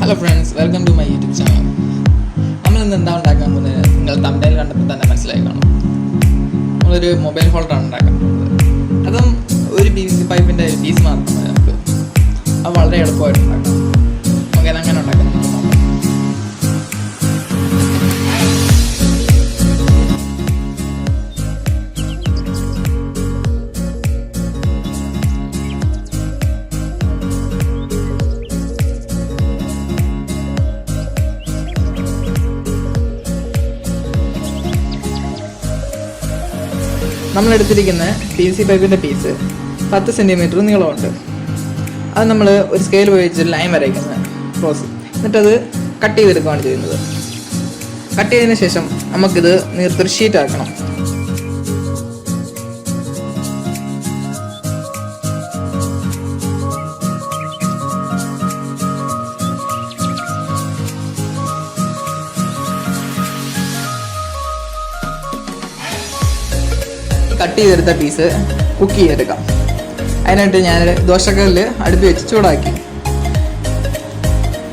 Hello friends, welcome to my YouTube channel. നമ്മളിന്ന് എന്താ ഉണ്ടാക്കാൻ പോകുന്നത് നിങ്ങൾ തമ്പനയിൽ കണ്ടപ്പോൾ തന്നെ മനസ്സിലായി കാണും. നമ്മളൊരു മൊബൈൽ ഹോൾഡറാണ് ഉണ്ടാക്കാൻ പോകുന്നത്. അതും ഒരു PVC പൈപ്പിൻ്റെ പീസ് മാത്രം മതി നമുക്ക്. അത് വളരെ എളുപ്പമായിട്ട് ഉണ്ടാക്കാം. നമുക്ക് അതെങ്ങനെ ഉണ്ടാക്കാം നമുക്ക് നോക്കാം. നമ്മളെടുത്തിരിക്കുന്ന PVC പൈപ്പിൻ്റെ പീസ് 10 സെൻറ്റിമീറ്റർ നീളമുണ്ട്. അത് നമ്മൾ ഒരു സ്കെയിൽ ഉപയോഗിച്ച് ലൈൻ വരയ്ക്കുന്ന ക്രോസ്, എന്നിട്ടത് കട്ട് ചെയ്തെടുക്കുകയാണ് ചെയ്യുന്നത്. കട്ട് ചെയ്തതിന് ശേഷം നമുക്കിത് നീർത്തൊരു ഷീറ്റ് ആക്കണം. കട്ട് ചെയ്തെടുത്ത പീസ് കുക്ക് ചെയ്തെടുക്കാം. അതിനായിട്ട് ഞാൻ ദോശക്കല്ലിൽ അടുപ്പി വെച്ച് ചൂടാക്കി.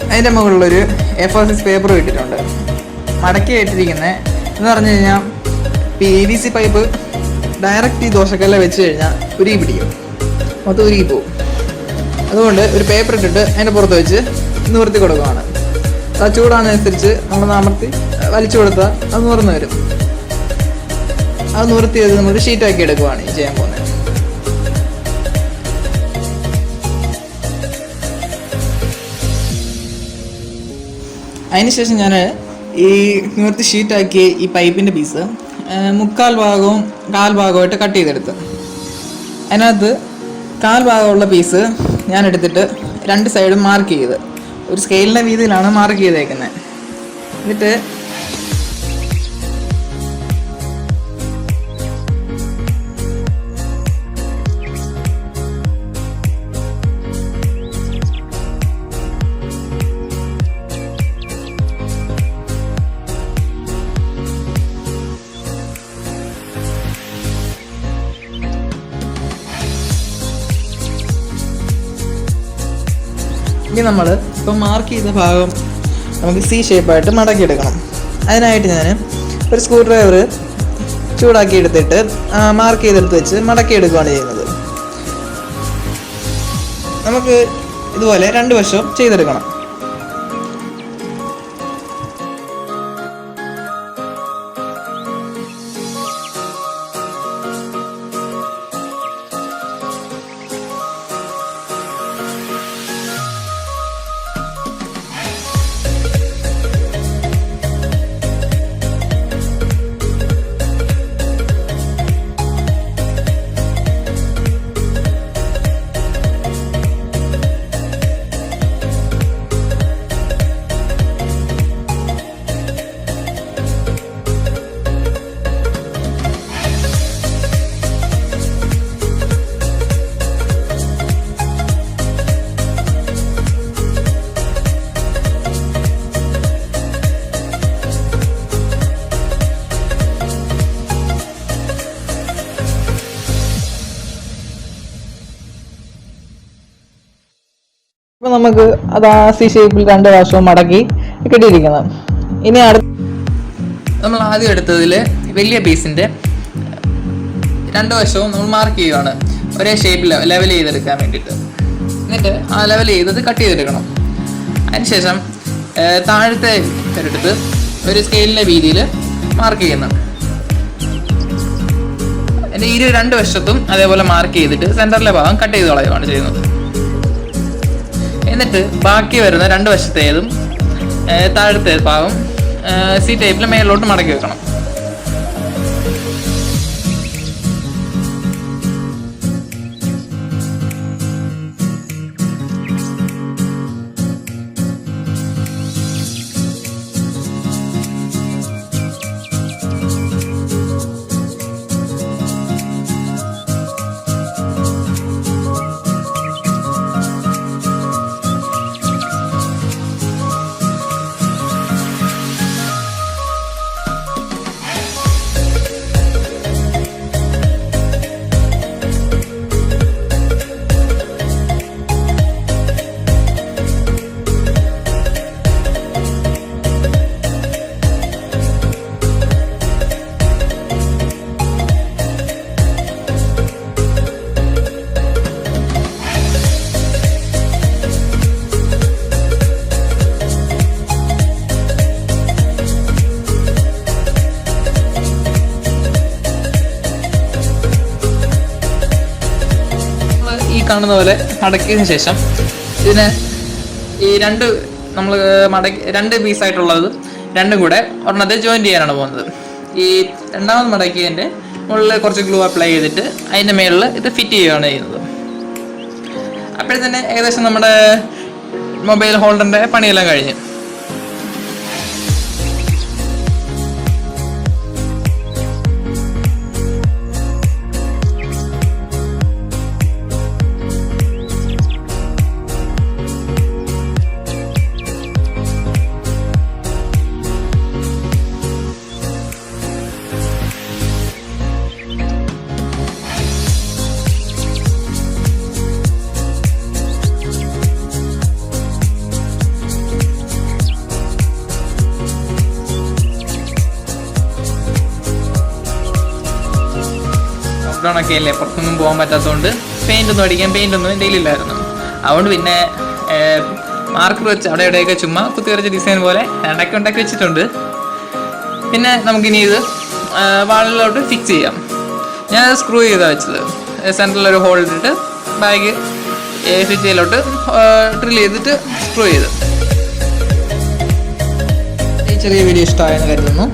അതിൻ്റെ മുകളിലൊരു A4 സൈസ് പേപ്പർ ഇട്ടിട്ടുണ്ട്. മടക്കി ഇട്ടിരിക്കുന്നത് എന്ന് പറഞ്ഞു കഴിഞ്ഞാൽ PVC പൈപ്പ് ഡയറക്റ്റ് ഈ ദോശക്കല്ലിൽ വെച്ച് കഴിഞ്ഞാൽ ഉരുകി പിടിക്കും, മൊത്തം ഉരുകി പോവും. അതുകൊണ്ട് ഒരു പേപ്പർ ഇട്ടിട്ട് അതിൻ്റെ പുറത്ത് വെച്ച് നിവർത്തി കൊടുക്കുകയാണ്. അത് ചൂടാകുന്നതനുസരിച്ച് നമ്മൾ അമർത്തി വലിച്ചു കൊടുത്താൽ അത് നിവർന്ന് വരും. അത് നിവർത്തിയത് നമ്മൾ ഷീറ്റാക്കി എടുക്കുവാണ് ചെയ്യാൻ പോകുന്നത്. അതിനുശേഷം ഞാൻ ഈ നിവർത്തി ഷീറ്റാക്കി ഈ പൈപ്പിൻ്റെ പീസ് 3/4 ഭാഗവും 1/4 ഭാഗമായിട്ട് കട്ട് ചെയ്തെടുത്ത്, അതിനകത്ത് 1/4 ഭാഗമുള്ള പീസ് ഞാൻ എടുത്തിട്ട് 2 സൈഡും മാർക്ക് ചെയ്ത് ഒരു സ്കെയിലിൻ്റെ വീതിയിലാണ് മാർക്ക് ചെയ്തേക്കുന്നത്. എന്നിട്ട് ഇനി നമ്മൾ ഇപ്പം മാർക്ക് ചെയ്ത ഭാഗം നമുക്ക് C ഷേപ്പായിട്ട് മടക്കിയെടുക്കണം. അതിനായിട്ട് ഞാൻ ഒരു സ്ക്രൂ ഡ്രൈവർ ചൂടാക്കി എടുത്തിട്ട് മാർക്ക് ചെയ്തെടുത്ത് വെച്ച് മടക്കിയെടുക്കുകയാണ് ചെയ്യുന്നത്. നമുക്ക് ഇതുപോലെ 2 വശവും ചെയ്തെടുക്കണം. ഇപ്പം നമുക്ക് അത് C ഷേപ്പിൽ 2 വശവും മടക്കി കിട്ടിയിരിക്കണം. ഇനി നമ്മൾ ആദ്യം എടുത്തതിൽ വലിയ പീസിൻ്റെ 2 വശവും നമ്മൾ മാർക്ക് ചെയ്യുകയാണ്, ഒരേ ഷേപ്പിൽ ലെവൽ ചെയ്തെടുക്കാൻ വേണ്ടിയിട്ട്. എന്നിട്ട് ആ ലെവൽ ചെയ്തത് കട്ട് ചെയ്തെടുക്കണം. അതിനുശേഷം താഴത്തെ എടുത്ത് ഒരു സ്കെയിലിൻ്റെ വീതിയിൽ മാർക്ക് ചെയ്യുന്നു. എൻ്റെ 2 വശത്തും അതേപോലെ മാർക്ക് ചെയ്തിട്ട് സെൻറ്ററിലെ ഭാഗം കട്ട് ചെയ്ത് കളയുകയാണ് ചെയ്യുന്നത്. എന്നിട്ട് ബാക്കി വരുന്ന 2 വശത്തേതും താഴത്തെ ഭാഗം C ടൈപ്പിൽ മേലോട്ട് മടക്കി വെക്കണം. കാണുന്ന പോലെ മടക്കിയതിന് ശേഷം ഇതിനെ ഈ നമ്മൾ രണ്ട് പീസായിട്ടുള്ളത് രണ്ടും കൂടെ ഒരെണ്ണത്തെ ജോയിൻ ചെയ്യാനാണ് പോകുന്നത്. ഈ രണ്ടാമത് മടക്കിയതിൻ്റെ മുകളിൽ കുറച്ച് ഗ്ലൂ അപ്ലൈ ചെയ്തിട്ട് അതിൻ്റെ മേളിൽ ഇത് ഫിറ്റ് ചെയ്യുകയാണ് ചെയ്യുന്നത്. അപ്പോഴത്തന്നെ ഏകദേശം നമ്മുടെ മൊബൈൽ ഹോൾഡറിൻ്റെ പണിയെല്ലാം കഴിഞ്ഞു. ലോക്ക്ഡൗണൊക്കെ അല്ലേ, പുറത്തൊന്നും പോകാൻ പറ്റാത്തതുകൊണ്ട് പെയിൻ്റ് ഒന്നും എൻ്റെ കയ്യിലില്ലായിരുന്നു. അതുകൊണ്ട് പിന്നെ മാർക്കർ വെച്ച് അവിടെ ഇവിടെയൊക്കെ ചുമ്മാ കുത്തി വരച്ച ഡിസൈൻ പോലെ രണ്ടൊക്കെ ഉണ്ടാക്കി വെച്ചിട്ടുണ്ട്. പിന്നെ നമുക്കിനി ഇത് വാളിലോട്ട് ഫിക്സ് ചെയ്യാം. ഞാനത് സ്ക്രൂ ചെയ്താണ് വെച്ചത്. സെൻറ്ററിലൊരു ഹോൾ ഇട്ടിട്ട് ബാഗ് ഫിറ്റ് ചെയ്യലോട്ട് ഡ്രിൽ ചെയ്തിട്ട് സ്ക്രൂ ചെയ്ത്. ഈ ചെറിയ വീഡിയോ ഇഷ്ടമായെന്ന് കരുതുന്നു.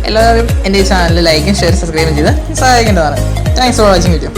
എല്ലാവരും എൻ്റെ ഈ ചാനൽ ലൈക്കും ഷെയർ സബ്സ്ക്രൈബും ചെയ്ത് സഹായിക്കേണ്ടതാണ്. Thanks for watching video.